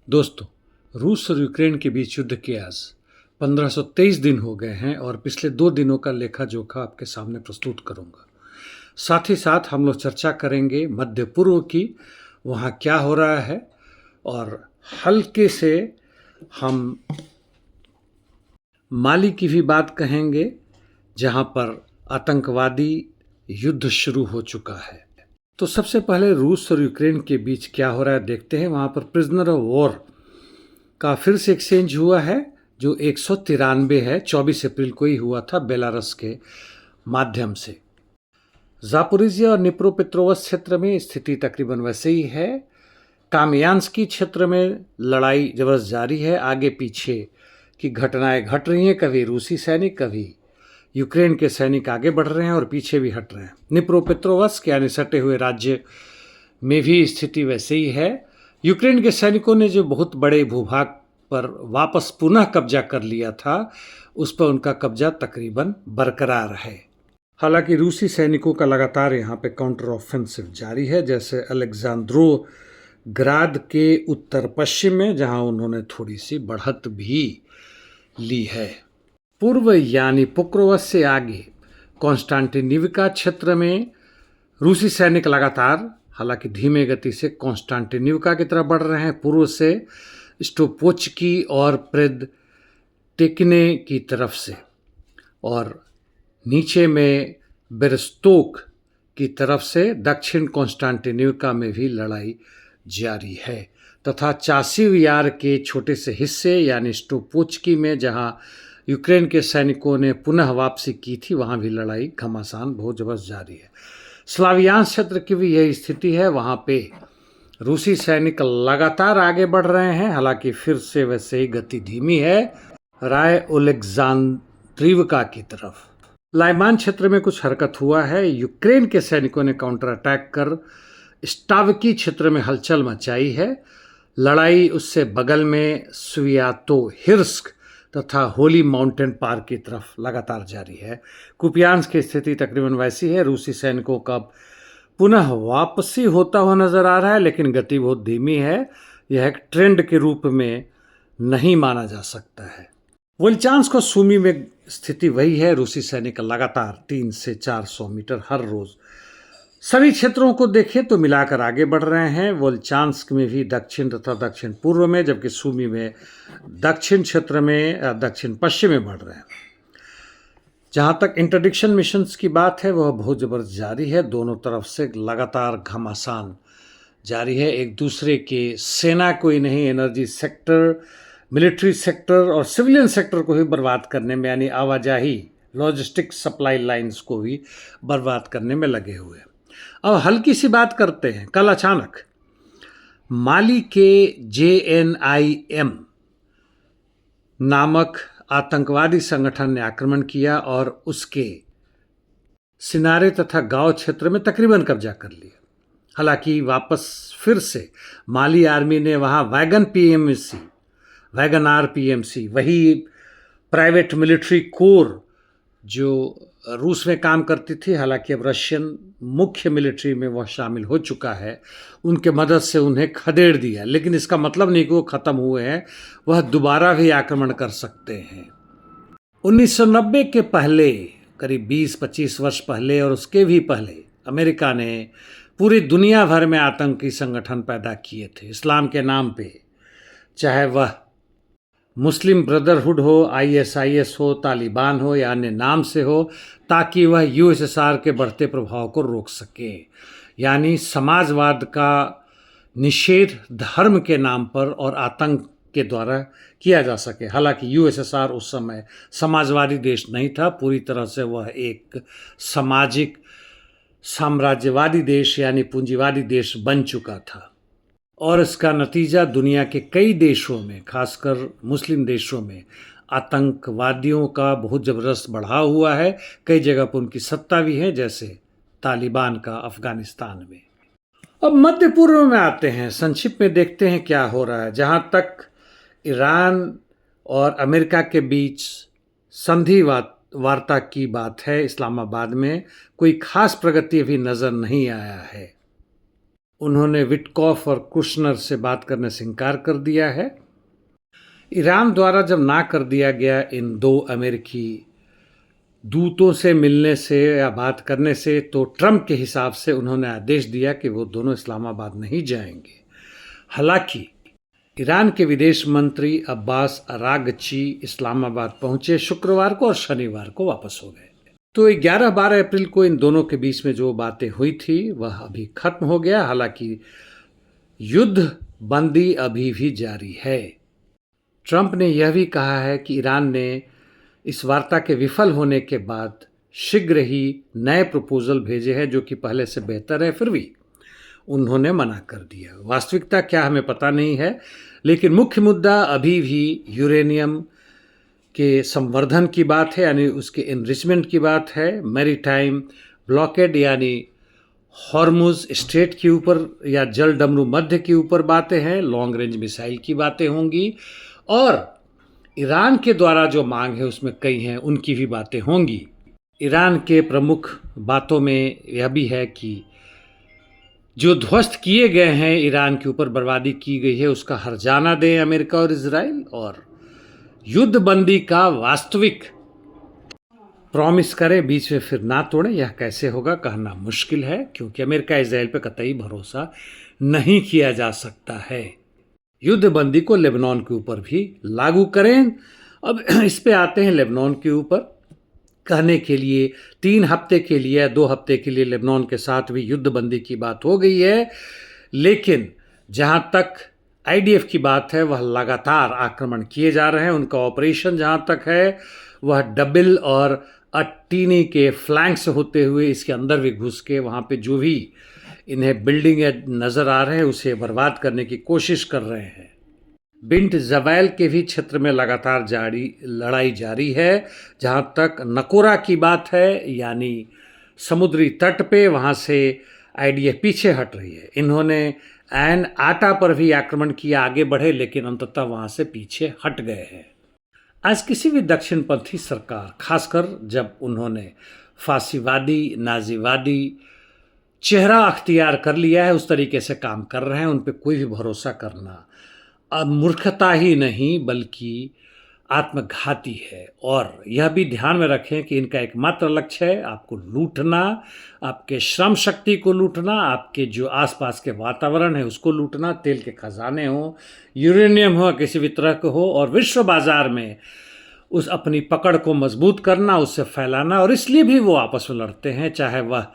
दोस्तों, रूस और यूक्रेन के बीच युद्ध के आज 1523 दिन हो गए हैं और पिछले 2 दिनों का लेखा जोखा आपके सामने प्रस्तुत करूंगा। साथ ही साथ हम लोग चर्चा करेंगे मध्य पूर्व की, वहाँ क्या हो रहा है, और हल्के से हम माली की भी बात कहेंगे, जहाँ पर आतंकवादी युद्ध शुरू हो चुका है। तो सबसे पहले रूस और यूक्रेन के बीच क्या हो रहा है देखते हैं। वहाँ पर प्रिजनर ऑफ वॉर का फिर से एक्सचेंज हुआ है, जो 193 है। 24 अप्रैल को ही हुआ था बेलारस के माध्यम से। जापोरिजिया और निप्रोपेट्रोवस्क क्षेत्र में स्थिति तकरीबन वैसे ही है। कामियांस्की क्षेत्र में लड़ाई जबरदस्त जारी है। आगे पीछे की घटनाएं घट रही हैं, कभी रूसी सैनिक कभी यूक्रेन के सैनिक आगे बढ़ रहे हैं और पीछे भी हट रहे हैं। निप्रोपेट्रोवस्क यानी सटे हुए राज्य में भी स्थिति वैसे ही है। यूक्रेन के सैनिकों ने जो बहुत बड़े भूभाग पर वापस पुनः कब्जा कर लिया था, उस पर उनका कब्जा तकरीबन बरकरार है। हालांकि रूसी सैनिकों का लगातार यहाँ पे काउंटर ऑफेंसिव जारी है, जैसे अलेक्जेंड्रो ग्राद के उत्तर पश्चिम में, जहाँ उन्होंने थोड़ी सी बढ़त भी ली है। पूर्व यानी पोक्रोवस से आगे कॉन्स्टेंटिनोविका क्षेत्र में रूसी सैनिक लगातार, हालांकि धीमे गति से, कॉन्स्टेंटिनोविका की तरफ बढ़ रहे हैं। पूर्व से स्टोपोचकी और प्रेडटेक्ने की तरफ से, और नीचे में बेरस्तोक की तरफ से दक्षिण कॉन्स्टेंटिनोविका में भी लड़ाई जारी है, तथा चासिव यार के छोटे से हिस्से यानी स्टोपोचकी में, जहां यूक्रेन के सैनिकों ने पुनः वापसी की थी, वहां भी लड़ाई घमासान बहुत जबरदस्त जारी है। स्लावियांस क्षेत्र की भी यही स्थिति है। वहां पे रूसी सैनिक लगातार आगे बढ़ रहे हैं, हालांकि फिर से वैसे ही गति धीमी है, राय ओलेक्जांद्रिवका की तरफ। लाइमान क्षेत्र में कुछ हरकत हुआ है। यूक्रेन के सैनिकों ने काउंटर अटैक कर स्टावकी क्षेत्र में हलचल मचाई है। लड़ाई उससे बगल में स्वियातोहिर्स्क तथा होली माउंटेन पार्क की तरफ लगातार जारी है। कुपियांस्क की स्थिति तकरीबन वैसी है। रूसी सैनिकों का पुनः वापसी होता हुआ नजर आ रहा है, लेकिन गति बहुत धीमी है। यह एक ट्रेंड के रूप में नहीं माना जा सकता है। वोल्चांस्क और सूमी में स्थिति वही है। रूसी सैनिक लगातार 300 से 400 मीटर हर रोज सभी क्षेत्रों को देखें तो मिलाकर आगे बढ़ रहे हैं। वोल्चांस्क में भी दक्षिण तथा दक्षिण पूर्व में, जबकि सूमी में दक्षिण क्षेत्र में दक्षिण पश्चिम में बढ़ रहे हैं। जहां तक इंटरडिक्शन मिशंस की बात है, वह बहुत जबरदस्त जारी है। दोनों तरफ से लगातार घमासान जारी है। एक दूसरे के सेना को ही नहीं, एनर्जी सेक्टर, मिलिट्री सेक्टर और सिविलियन सेक्टर को भी बर्बाद करने में, यानी आवाजाही, लॉजिस्टिक सप्लाई लाइंस को भी बर्बाद करने में लगे हुए हैं। अब हल्की सी बात करते हैं। कल अचानक माली के JNIM नामक आतंकवादी संगठन ने आक्रमण किया और उसके सिनारे तथा गांव क्षेत्र में तकरीबन कब्जा कर लिया। हालांकि वापस फिर से माली आर्मी ने वहां वैगन RPMC, वही प्राइवेट मिलिट्री कोर जो रूस में काम करती थी, हालांकि अब रशियन मुख्य मिलिट्री में वह शामिल हो चुका है, उनके मदद से उन्हें खदेड़ दिया। लेकिन इसका मतलब नहीं कि वो ख़त्म हुए हैं, वह दोबारा भी आक्रमण कर सकते हैं। 1990 के पहले, करीब 20-25 वर्ष पहले और उसके भी पहले, अमेरिका ने पूरी दुनिया भर में आतंकी संगठन पैदा किए थे इस्लाम के नाम पे, चाहे वह मुस्लिम ब्रदरहुड हो, ISIS हो, तालिबान हो या अन्य नाम से हो, ताकि वह USSR के बढ़ते प्रभाव को रोक सके। यानी समाजवाद का निषेध धर्म के नाम पर और आतंक के द्वारा किया जा सके। हालांकि USSR उस समय समाजवादी देश नहीं था, पूरी तरह से वह एक सामाजिक साम्राज्यवादी देश यानी पूंजीवादी देश बन चुका था। और इसका नतीजा दुनिया के कई देशों में, खासकर मुस्लिम देशों में, आतंकवादियों का बहुत ज़बरदस्त बढ़ाव हुआ है। कई जगह पर उनकी सत्ता भी है, जैसे तालिबान का अफगानिस्तान में। अब मध्य पूर्व में आते हैं। संक्षिप्त में देखते हैं क्या हो रहा है। जहां तक ईरान और अमेरिका के बीच संधि वार्ता की बात है, इस्लामाबाद में कोई खास प्रगति अभी नज़र नहीं आया है। उन्होंने विटकॉफ और कुशनर से बात करने से इनकार कर दिया है। ईरान द्वारा जब ना कर दिया गया इन दो अमेरिकी दूतों से मिलने से या बात करने से, तो ट्रंप के हिसाब से उन्होंने आदेश दिया कि वो दोनों इस्लामाबाद नहीं जाएंगे। हालांकि ईरान के विदेश मंत्री अब्बास अरागची इस्लामाबाद पहुंचे शुक्रवार को और शनिवार को वापस हो गए। तो 11-12 अप्रैल को इन दोनों के बीच में जो बातें हुई थी वह अभी खत्म हो गया। हालांकि युद्ध बंदी अभी भी जारी है। ट्रंप ने यह भी कहा है कि ईरान ने इस वार्ता के विफल होने के बाद शीघ्र ही नए प्रपोजल भेजे हैं जो कि पहले से बेहतर है, फिर भी उन्होंने मना कर दिया। वास्तविकता क्या हमें पता नहीं है, लेकिन मुख्य मुद्दा अभी भी यूरेनियम के संवर्धन की बात है, यानी उसके एनरिचमेंट की बात है। मैरीटाइम ब्लॉकेड यानी हॉर्मुज स्ट्रेट के ऊपर या जल डमरू मध्य के ऊपर बातें हैं। लॉन्ग रेंज मिसाइल की बातें होंगी और ईरान के द्वारा जो मांग है उसमें कई हैं, उनकी भी बातें होंगी। ईरान के प्रमुख बातों में यह भी है कि जो ध्वस्त किए गए हैं, ईरान के ऊपर बर्बादी की गई है, उसका हर्जाना दें अमेरिका और इजराइल, और युद्ध बंदी का वास्तविक प्रॉमिस करें, बीच में फिर ना तोड़ें। यह कैसे होगा कहना मुश्किल है, क्योंकि अमेरिका इजराइल पर कतई भरोसा नहीं किया जा सकता है। युद्ध बंदी को लेबनान के ऊपर भी लागू करें। अब इस पे आते हैं लेबनान के ऊपर कहने के लिए 3 हफ्ते के लिए 2 हफ्ते के लिए लेबनान के साथ भी युद्ध बंदी की बात हो गई है, लेकिन जहां तक आईडीएफ की बात है वह लगातार आक्रमण किए जा रहे हैं। उनका ऑपरेशन जहां तक है वह डबिल और अट्टीनी के फ्लैंक से होते हुए इसके अंदर भी घुस के वहाँ पे जो भी इन्हें बिल्डिंग नज़र आ रहे हैं उसे बर्बाद करने की कोशिश कर रहे हैं। बिंट जवैल के भी क्षेत्र में लगातार लड़ाई जारी है। जहाँ तक नकोरा की बात है, यानी समुद्री तट पे, वहाँ से आईडीएफ पीछे हट रही है। इन्होंने एन आटा पर भी आक्रमण किया, आगे बढ़े, लेकिन अंततः वहाँ से पीछे हट गए हैं। आज किसी भी दक्षिणपंथी सरकार, खासकर जब उन्होंने फांसीवादी नाजीवादी चेहरा अख्तियार कर लिया है, उस तरीके से काम कर रहे हैं, उन पर कोई भी भरोसा करना अब मूर्खता ही नहीं बल्कि आत्मघाती है। और यह भी ध्यान में रखें कि इनका एकमात्र लक्ष्य है आपको लूटना, आपके श्रम शक्ति को लूटना, आपके जो आसपास के वातावरण है उसको लूटना, तेल के खजाने हो, यूरेनियम हो, किसी भी तरह के हो, और विश्व बाजार में उस अपनी पकड़ को मजबूत करना, उससे फैलाना। और इसलिए भी वो आपस में लड़ते हैं, चाहे वह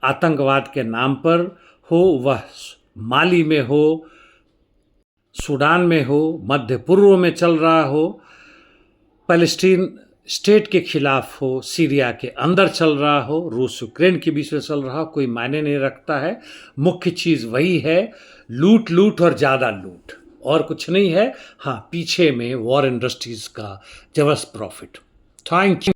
आतंकवाद के नाम पर हो, वह माली में हो, सूडान में हो, मध्य पूर्व में चल रहा हो, पैलेस्टीन स्टेट के खिलाफ हो, सीरिया के अंदर चल रहा हो, रूस यूक्रेन के बीच में चल रहा हो, कोई मायने नहीं रखता है। मुख्य चीज़ वही है, लूट लूट और ज़्यादा लूट, और कुछ नहीं है। हाँ, पीछे में वॉर इंडस्ट्रीज़ का जबरदस्त प्रॉफिट। Thank you.